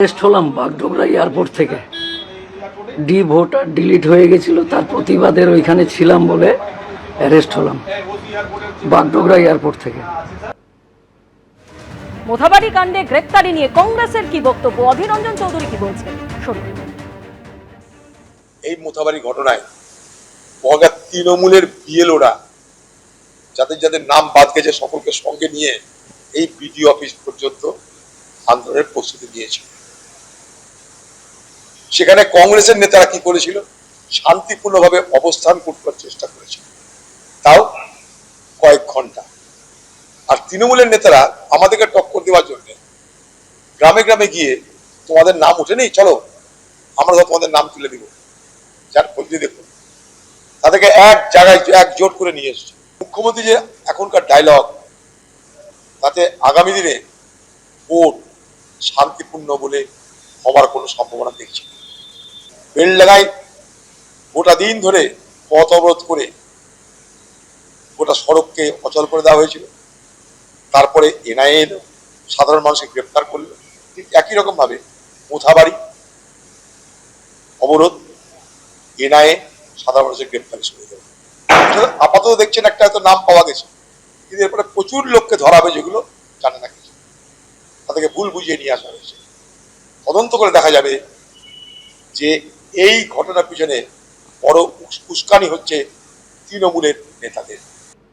Arrest হলাম Bagdogra airport থেকে। Voter delete হয়ে গেছিল, তার প্রতিবাদের ওইখানে ছিলাম বলে অ্যারেস্ট হলাম বাগডোগরা এয়ারপোর্ট থেকে। মোথাবাড়ি কাণ্ডে গ্রেপ্তারি নিয়ে কংগ্রেসের কি বক্তব্য, অধীর রঞ্জন চৌধুরী কি বলছেন শুনুন। এই মোথাবাড়ি ঘটনায় বগা তৃণমূলের বিএলওরা যাদের যাদের নাম বাদ গেছে সকলকে সঙ্গে নিয়ে এই বিডিও অফিস পর্যন্ত আন্দোলনের প্রস্তুতি নিয়েছিল। সেখানে কংগ্রেসের নেতারা কি করেছিল, শান্তিপূর্ণভাবে অবস্থান করবার চেষ্টা করেছিল, তাও কয়েক ঘন্টা। আর তৃণমূলের নেতারা আমাদেরকে টক্কর দেওয়ার জন্য গ্রামে গ্রামে গিয়ে তোমাদের নাম উঠে নেই, চলো আমরা তোমাদের নাম তুলে দিব, যার খোঁজে দেখুন, তাদেরকে এক জায়গায় একজোট করে নিয়ে এসছে। মুখ্যমন্ত্রী যে এখনকার ডায়লগ, তাতে আগামী দিনে ভোট শান্তিপূর্ণ বলে হওয়ার কোনো সম্ভাবনা দেখছি না। বেলডাঙ্গায় গোটা দিন ধরে পথ অবরোধ করে গোটা সড়ককে অচল করে দেওয়া হয়েছিল, তারপরে এনআইএ এলো, সাধারণ মানুষকে গ্রেপ্তার করলো। ঠিক একই রকম ভাবে মোথাবাড়ি অবরোধ, এনআইএ সাধারণ মানুষের গ্রেপ্তারি শুরু দেবে। আপাতত দেখছেন একটা হয়তো নাম পাওয়া গেছে, কিন্তু এরপরে প্রচুর লোককে ধরা হবে যেগুলো জানে না কিছু, তাদেরকে ভুল বুঝিয়ে নিয়ে আসা হয়েছে। তদন্ত করে দেখা যাবে যে এই ঘটনার পিছনে বড় উস্কানি হচ্ছে তৃণমূলের নেতাদের।